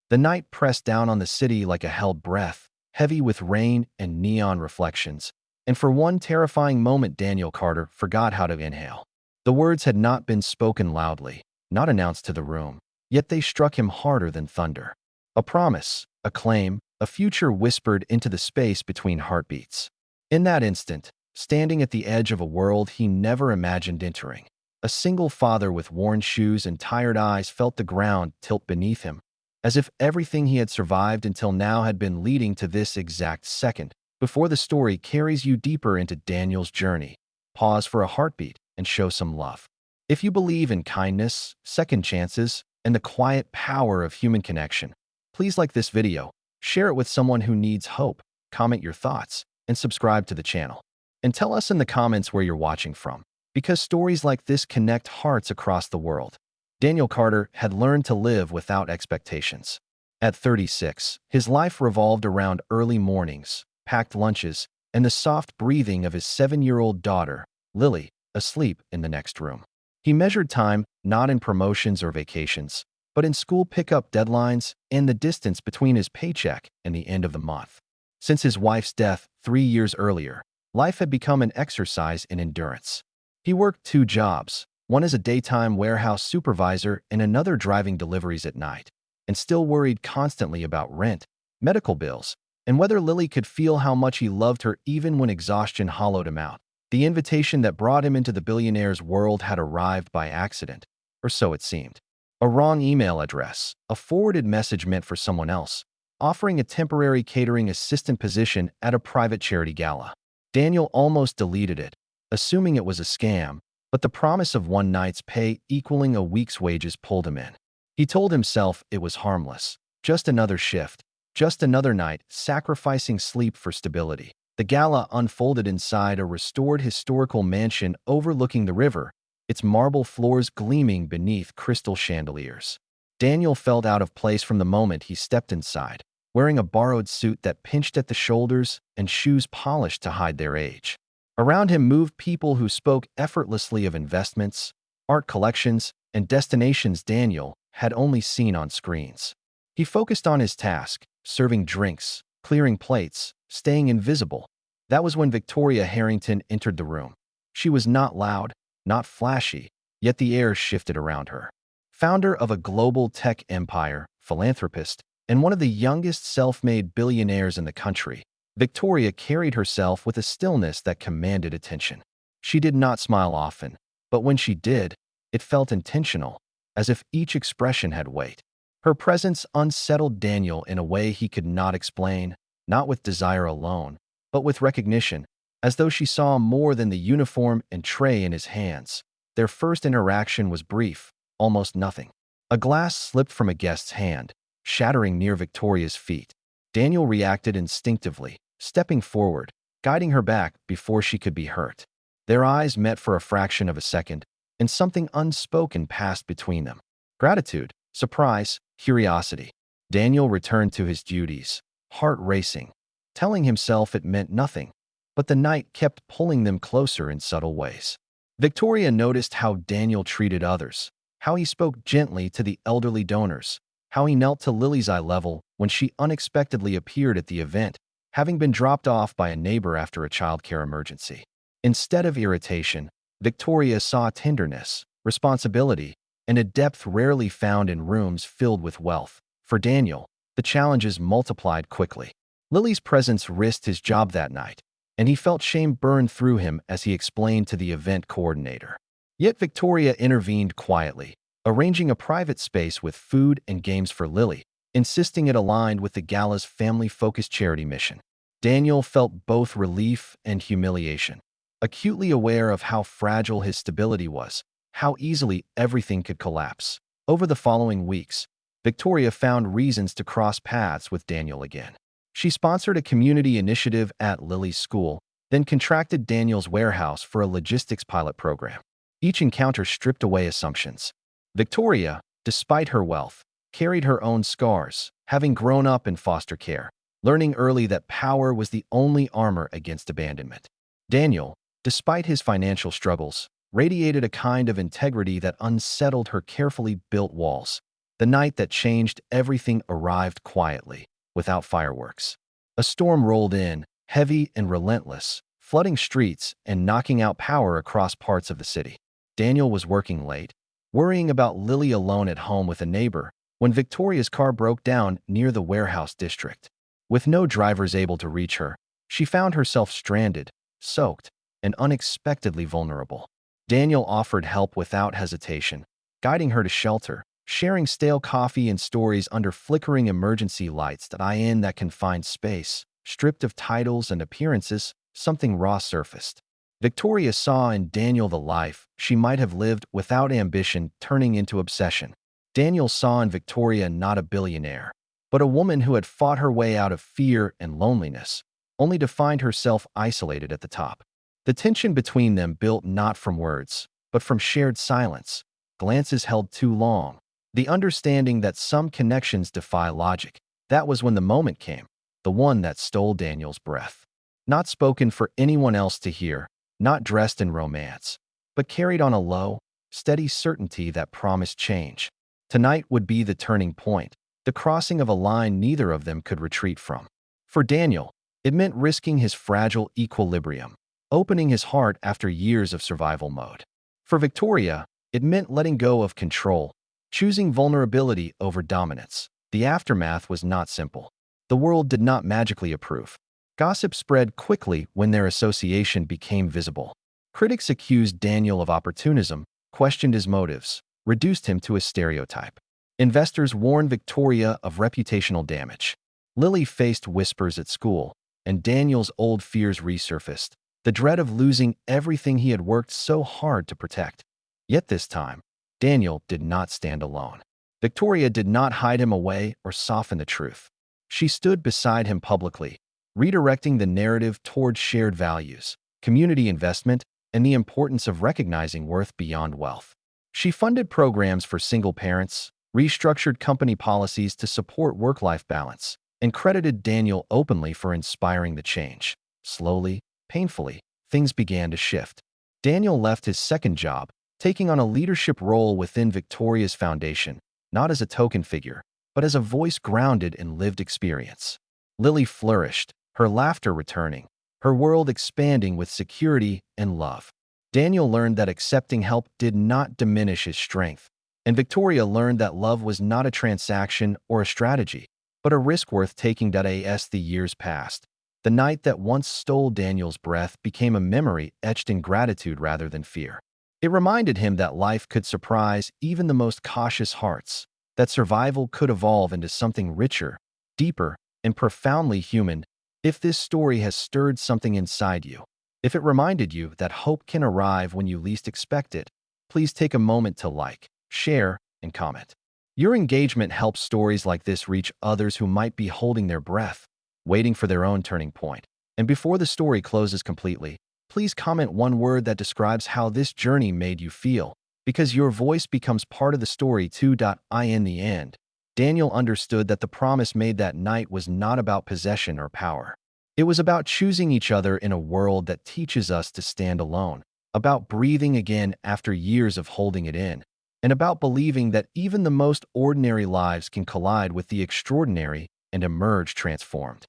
The night pressed down on the city like a held breath, heavy with rain and neon reflections. And for one terrifying moment, Daniel Carter forgot how to inhale. The words had not been spoken loudly, not announced to the room, yet they struck him harder than thunder. A promise, a claim, a future whispered into the space between heartbeats. In that instant, standing at the edge of a world he never imagined entering, a single father with worn shoes and tired eyes felt the ground tilt beneath him, as if everything he had survived until now had been leading to this exact second. Before the story carries you deeper into Daniel's journey, pause for a heartbeat and show some love. If you believe in kindness, second chances, and the quiet power of human connection, please like this video, share it with someone who needs hope, comment your thoughts, and subscribe to the channel. And tell us in the comments where you're watching from, because stories like this connect hearts across the world. Daniel Carter had learned to live without expectations. At 36, his life revolved around early mornings, packed lunches, and the soft breathing of his 7-year-old daughter, Lily, asleep in the next room. He measured time not in promotions or vacations, but in school pickup deadlines and the distance between his paycheck and the end of the month. Since his wife's death 3 years earlier, life had become an exercise in endurance. He worked 2 jobs, one as a daytime warehouse supervisor and another driving deliveries at night, and still worried constantly about rent, medical bills, and whether Lily could feel how much he loved her even when exhaustion hollowed him out. The invitation that brought him into the billionaire's world had arrived by accident, or so it seemed. A wrong email address, a forwarded message meant for someone else, offering a temporary catering assistant position at a private charity gala. Daniel almost deleted it, assuming it was a scam, but the promise of one night's pay equaling a week's wages pulled him in. He told himself it was harmless, just another shift, just another night sacrificing sleep for stability. The gala unfolded inside a restored historical mansion overlooking the river, its marble floors gleaming beneath crystal chandeliers. Daniel felt out of place from the moment he stepped inside, wearing a borrowed suit that pinched at the shoulders and shoes polished to hide their age. Around him moved people who spoke effortlessly of investments, art collections, and destinations Daniel had only seen on screens. He focused on his task, serving drinks, clearing plates, staying invisible. That was when Victoria Harrington entered the room. She was not loud, not flashy, yet the air shifted around her. Founder of a global tech empire, philanthropist, and one of the youngest self-made billionaires in the country, Victoria carried herself with a stillness that commanded attention. She did not smile often, but when she did, it felt intentional, as if each expression had weight. Her presence unsettled Daniel in a way he could not explain, not with desire alone, but with recognition, as though she saw more than the uniform and tray in his hands. Their first interaction was brief, almost nothing. A glass slipped from a guest's hand, shattering near Victoria's feet. Daniel reacted instinctively, stepping forward, guiding her back before she could be hurt. Their eyes met for a fraction of a second, and something unspoken passed between them. Gratitude, surprise, curiosity. Daniel returned to his duties, heart racing, telling himself it meant nothing, but the night kept pulling them closer in subtle ways. Victoria noticed how Daniel treated others, how he spoke gently to the elderly donors, how he knelt to Lily's eye level when she unexpectedly appeared at the event, having been dropped off by a neighbor after a childcare emergency. Instead of irritation, Victoria saw tenderness, responsibility, and a depth rarely found in rooms filled with wealth. For Daniel, the challenges multiplied quickly. Lily's presence risked his job that night, and he felt shame burn through him as he explained to the event coordinator. Yet Victoria intervened quietly, arranging a private space with food and games for Lily, insisting it aligned with the gala's family-focused charity mission. Daniel felt both relief and humiliation, acutely aware of how fragile his stability was, how easily everything could collapse. Over the following weeks, Victoria found reasons to cross paths with Daniel again. She sponsored a community initiative at Lily's school, then contracted Daniel's warehouse for a logistics pilot program. Each encounter stripped away assumptions. Victoria, despite her wealth, carried her own scars, having grown up in foster care, learning early that power was the only armor against abandonment. Daniel, despite his financial struggles, radiated a kind of integrity that unsettled her carefully built walls. The night that changed everything arrived quietly, without fireworks. A storm rolled in, heavy and relentless, flooding streets and knocking out power across parts of the city. Daniel was working late, worrying about Lily alone at home with a neighbor, when Victoria's car broke down near the warehouse district. With no drivers able to reach her, she found herself stranded, soaked, and unexpectedly vulnerable. Daniel offered help without hesitation, guiding her to shelter, sharing stale coffee and stories under flickering emergency lights that confined space. Stripped of titles and appearances, something raw surfaced. Victoria saw in Daniel the life she might have lived without ambition turning into obsession. Daniel saw in Victoria not a billionaire, but a woman who had fought her way out of fear and loneliness, only to find herself isolated at the top. The tension between them built not from words, but from shared silence, glances held too long, the understanding that some connections defy logic. That was when the moment came, the one that stole Daniel's breath. Not spoken for anyone else to hear, not dressed in romance, but carried on a low, steady certainty that promised change. Tonight would be the turning point, the crossing of a line neither of them could retreat from. For Daniel, it meant risking his fragile equilibrium, opening his heart after years of survival mode. For Victoria, it meant letting go of control, choosing vulnerability over dominance. The aftermath was not simple. The world did not magically approve. Gossip spread quickly when their association became visible. Critics accused Daniel of opportunism, questioned his motives, reduced him to a stereotype. Investors warned Victoria of reputational damage. Lily faced whispers at school, and Daniel's old fears resurfaced, the dread of losing everything he had worked so hard to protect. Yet this time, Daniel did not stand alone. Victoria did not hide him away or soften the truth. She stood beside him publicly, redirecting the narrative toward shared values, community investment, and the importance of recognizing worth beyond wealth. She funded programs for single parents, restructured company policies to support work-life balance, and credited Daniel openly for inspiring the change. Slowly, painfully, things began to shift. Daniel left his second job, taking on a leadership role within Victoria's foundation, not as a token figure, but as a voice grounded in lived experience. Lily flourished, her laughter returning, her world expanding with security and love. Daniel learned that accepting help did not diminish his strength, and Victoria learned that love was not a transaction or a strategy, but a risk worth taking. As the years passed, the night that once stole Daniel's breath became a memory etched in gratitude rather than fear. It reminded him that life could surprise even the most cautious hearts, that survival could evolve into something richer, deeper, and profoundly human. If this story has stirred something inside you, if it reminded you that hope can arrive when you least expect it, please take a moment to like, share, and comment. Your engagement helps stories like this reach others who might be holding their breath, waiting for their own turning point. And before the story closes completely, please comment one word that describes how this journey made you feel, because your voice becomes part of the story too. In the end, Daniel understood that the promise made that night was not about possession or power. It was about choosing each other in a world that teaches us to stand alone, about breathing again after years of holding it in, and about believing that even the most ordinary lives can collide with the extraordinary and emerge transformed.